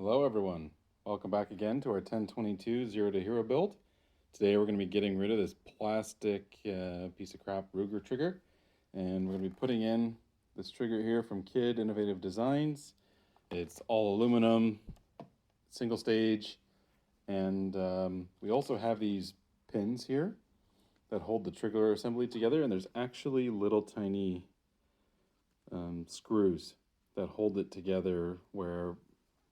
Hello everyone, welcome back again to our 1022 Zero to Hero build. Today we're going to be getting rid of this plastic piece of crap Ruger trigger, and we're going to be putting in this trigger here from Kid Innovative Designs. It's all aluminum, single stage, and we also have these pins here that hold the trigger assembly together, and there's actually little tiny screws that hold it together where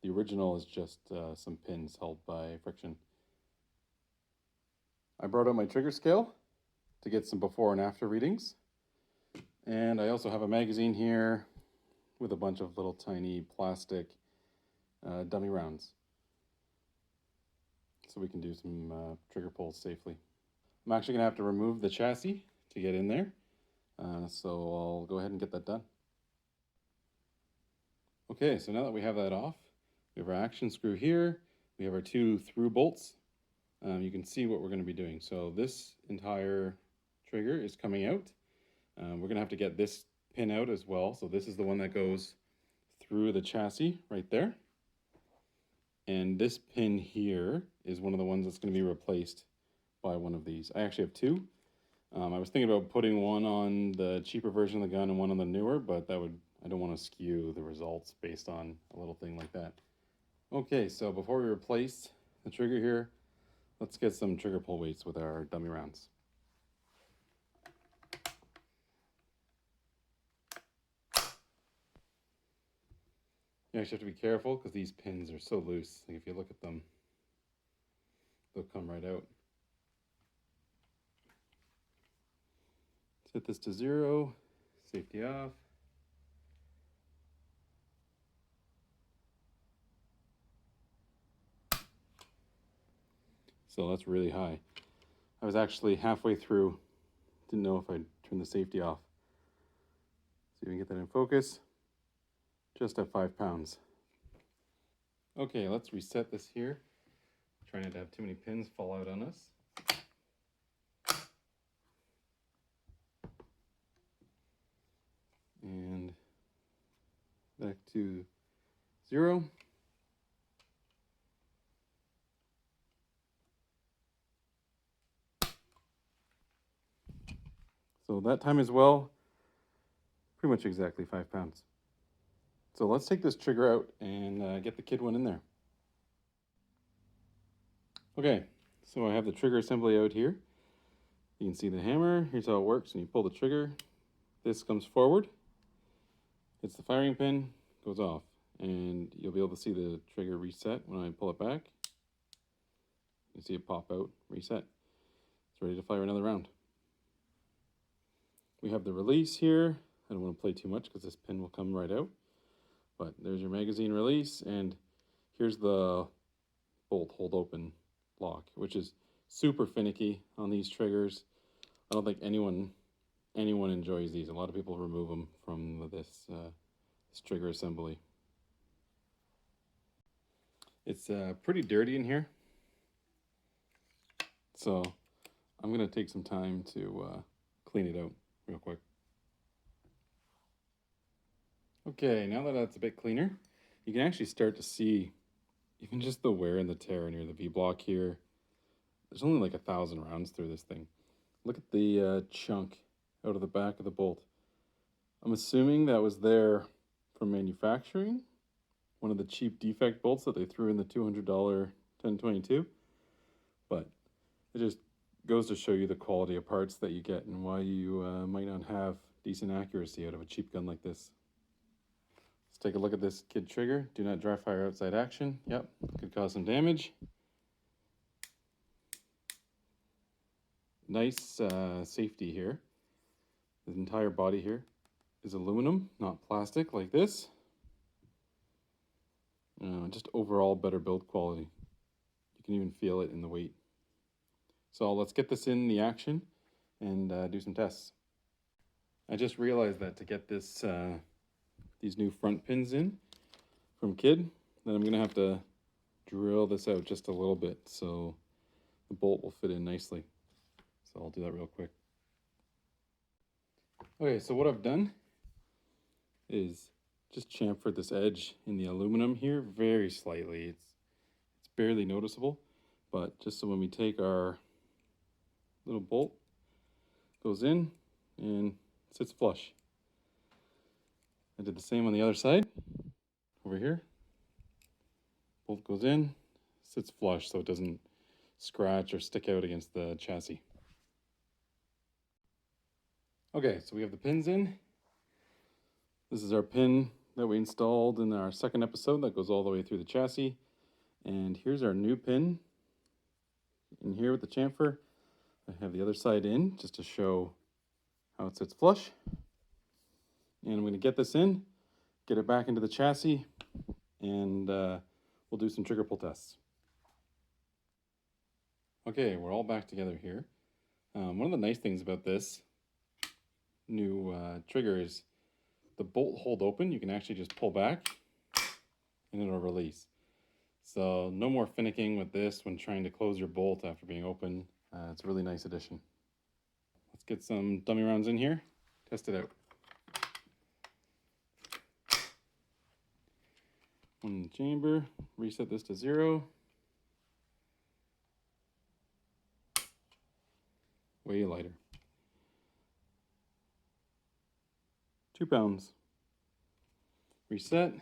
the original is just some pins held by friction. I brought out my trigger scale to get some before and after readings. And I also have a magazine here with a bunch of little tiny plastic dummy rounds, so we can do some trigger pulls safely. I'm actually gonna have to remove the chassis to get in there, so I'll go ahead and get that done. Okay, so now that we have that off, we have our action screw here, we have our two through bolts. You can see what we're going to be doing. So this entire trigger is coming out. We're going to have to get this pin out as well. So this is the one that goes through the chassis right there. And this pin here is one of the ones that's going to be replaced by one of these. I actually have two. I was thinking about putting one on the cheaper version of the gun and one on the newer, but I don't want to skew the results based on a little thing like that. Okay, so before we replace the trigger here, let's get some trigger pull weights with our dummy rounds. You actually have to be careful because these pins are so loose. Like if you look at them, they'll come right out. Set this to 0, safety off. So that's really high. I was actually halfway through, didn't know if I'd turn the safety off. See if we can get that in focus. Just at 5 pounds. Okay, let's reset this here. Try not to have too many pins fall out on us. And back to 0. So that time as well, pretty much exactly 5 pounds. So let's take this trigger out and get the Kid one in there. Okay, so I have the trigger assembly out here. You can see the hammer. Here's how it works. When you pull the trigger, this comes forward. Hits the firing pin, goes off. And you'll be able to see the trigger reset when I pull it back. You see it pop out, reset. It's ready to fire another round. We have the release here. I don't want to play too much because this pin will come right out. But there's your magazine release, and here's the bolt hold open lock, which is super finicky on these triggers. I don't think anyone enjoys these. A lot of people remove them from this trigger assembly. It's pretty dirty in here, so I'm gonna take some time to clean it out real quick. Okay, now that that's a bit cleaner, you can actually start to see even just the wear and the tear near the V-block here. There's only like 1,000 rounds through this thing. Look at the chunk out of the back of the bolt. I'm assuming that was there from manufacturing, one of the cheap defect bolts that they threw in the $200 1022. But it just goes to show you the quality of parts that you get and why you might not have decent accuracy out of a cheap gun like this. Let's take a look at this Kid trigger. Do not dry fire outside action. Yep, could cause some damage. Nice safety here. The entire body here is aluminum, not plastic like this. Just overall better build quality. You can even feel it in the weight. So let's get this in the action and do some tests. I just realized that to get this these new front pins in from Kid, then I'm gonna have to drill this out just a little bit so the bolt will fit in nicely. So I'll do that real quick. Okay, so what I've done is just chamfered this edge in the aluminum here very slightly. It's barely noticeable, but just so when we take our little bolt, goes in and sits flush. I did the same on the other side, over here. Bolt goes in, sits flush so it doesn't scratch or stick out against the chassis. Okay, so we have the pins in. This is our pin that we installed in our second episode that goes all the way through the chassis. And here's our new pin in here with the chamfer. I have the other side in just to show how it sits flush. And I'm going to get this in, get it back into the chassis, and we'll do some trigger pull tests. Okay, we're all back together here. One of the nice things about this new trigger is the bolt hold open. You can actually just pull back and it'll release. So no more finicking with this when trying to close your bolt after being open. It's a really nice addition. Let's get some dummy rounds in here, test it out. One in the chamber, reset this to 0. Way lighter. 2 pounds. Reset.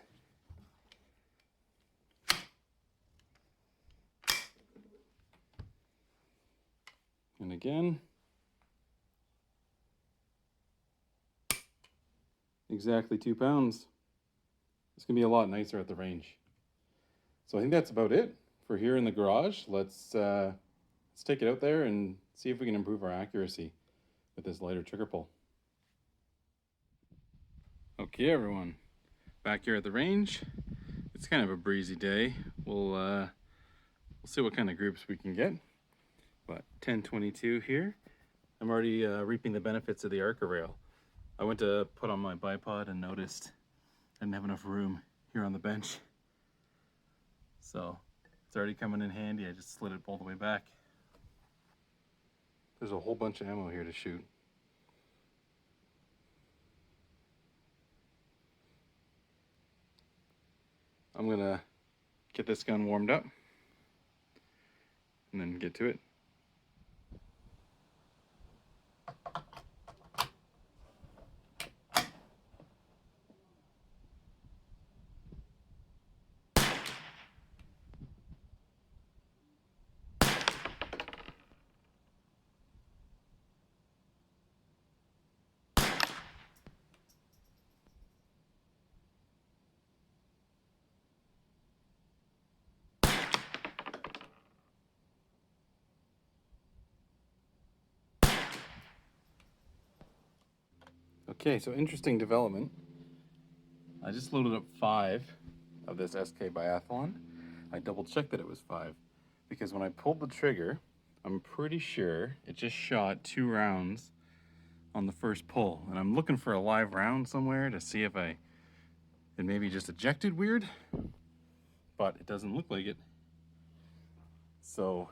And again. Exactly 2 pounds. It's going to be a lot nicer at the range. So I think that's about it for here in the garage. Let's take it out there and see if we can improve our accuracy with this lighter trigger pull. Okay, everyone, back here at the range. It's kind of a breezy day. We'll see what kind of groups we can get. But 1022 here. I'm already reaping the benefits of the Arca rail. I went to put on my bipod and noticed I didn't have enough room here on the bench. So it's already coming in handy. I just slid it all the way back. There's a whole bunch of ammo here to shoot. I'm gonna get this gun warmed up and then get to it. Okay, so interesting development. I just loaded up 5 of this SK Biathlon. I double checked that it was 5 because when I pulled the trigger, I'm pretty sure it just shot 2 rounds on the first pull. And I'm looking for a live round somewhere to see if it maybe just ejected weird, but it doesn't look like it. So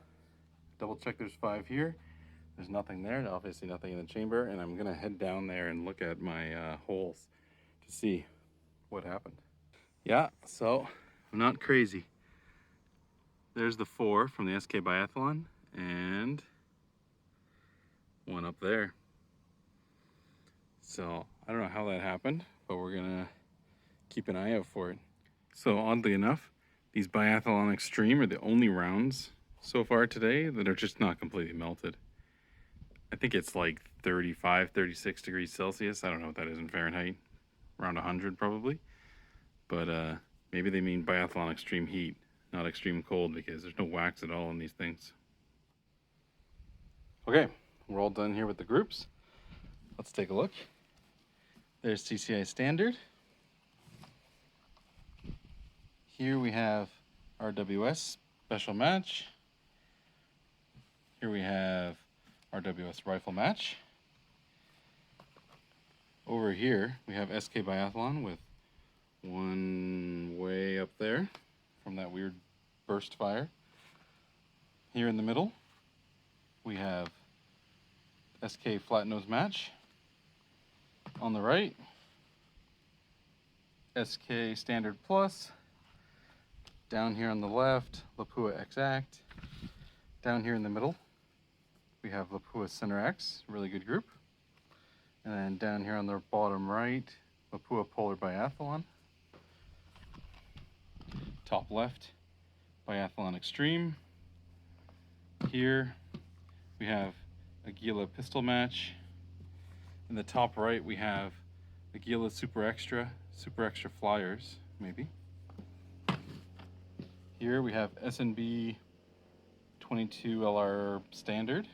double check there's 5 here. There's nothing there, obviously nothing in the chamber, and I'm gonna head down there and look at my holes to see what happened. Yeah, so I'm not crazy. There's the 4 from the SK Biathlon and one up there. So I don't know how that happened, but we're gonna keep an eye out for it. So oddly enough, these Biathlon Extreme are the only rounds so far today that are just not completely melted. I think it's like 35, 36 degrees Celsius. I don't know what that is in Fahrenheit. Around 100 probably. But maybe they mean Biathlon Extreme Heat, not Extreme Cold, because there's no wax at all in these things. Okay, we're all done here with the groups. Let's take a look. There's CCI Standard. Here we have RWS Special Match. Here we have RWS Rifle Match. Over here we have SK Biathlon with one way up there from that weird burst fire. Here in the middle we have SK Flat Nose Match. On the right, SK Standard Plus. Down here on the left, Lapua Exact. Down here in the middle, we have Lapua Center X, really good group. And then down here on the bottom right, Lapua Polar Biathlon. Top left, Biathlon Extreme. Here we have Aguila Pistol Match. In the top right, we have Aguila Super Extra Flyers, maybe. Here we have SNB 22LR Standard.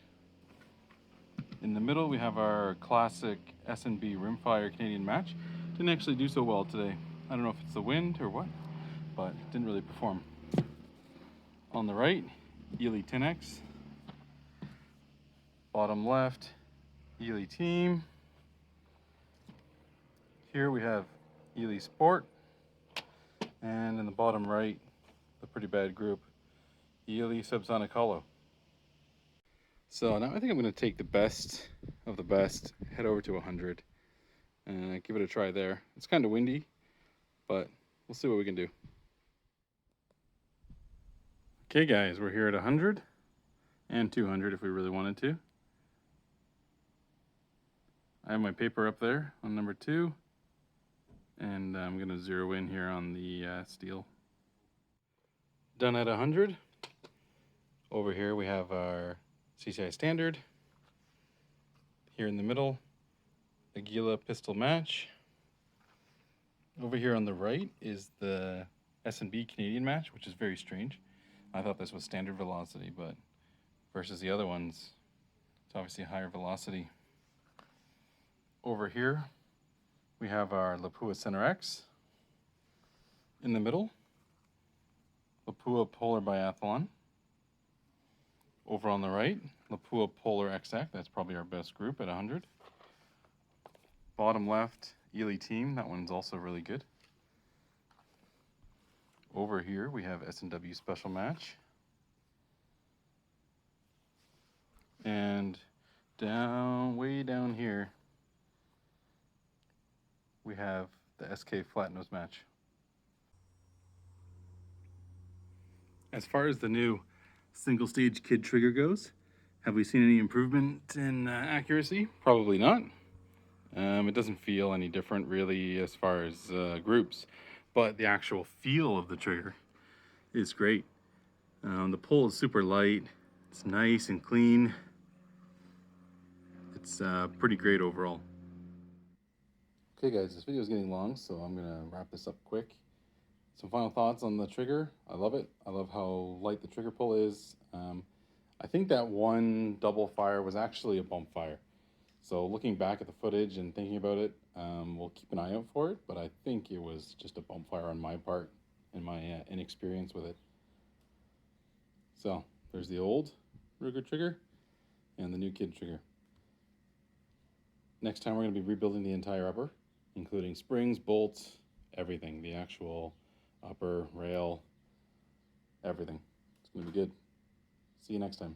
In the middle, we have our classic SNB Rimfire Canadian Match. Didn't actually do so well today. I don't know if it's the wind or what, but it didn't really perform. On the right, Ely 10X. Bottom left, Ely Team. Here we have Ely Sport. And in the bottom right, the pretty bad group, Ely Subsonic Hollow. So now I think I'm going to take the best of the best, head over to 100, and give it a try there. It's kind of windy, but we'll see what we can do. Okay guys, we're here at 100 and 200 if we really wanted to. I have my paper up there on number 2, and I'm going to zero in here on the steel. Done at 100. Over here we have our CCI Standard. Here in the middle, Aguila Pistol Match. Over here on the right is the SNB Canadian Match, which is very strange. I thought this was standard velocity, but versus the other ones, it's obviously a higher velocity. Over here, we have our Lapua Center X. In the middle, Lapua Polar Biathlon. Over on the right, Lapua Polar XX, that's probably our best group at 100. Bottom left, Ely Team, that one's also really good. Over here, we have S&W Special Match. And way down here, we have the SK Flat Nose Match. As far as the new single stage kid trigger goes, have we seen any improvement in accuracy? Probably not. It doesn't feel any different really as far as groups, but the actual feel of the trigger is great. The pull is super light, it's nice and clean. It's pretty great overall. Okay guys, this video is getting long, so I'm gonna wrap this up quick. Some final thoughts on the trigger. I love it. I love how light the trigger pull is. I think that one double fire was actually a bump fire. So looking back at the footage and thinking about it, we'll keep an eye out for it, but I think it was just a bump fire on my part and my inexperience with it. So there's the old Ruger trigger and the new kid trigger. Next time we're going to be rebuilding the entire upper, including springs, bolts, everything, the actual upper, rail, everything. It's going to be good. See you next time.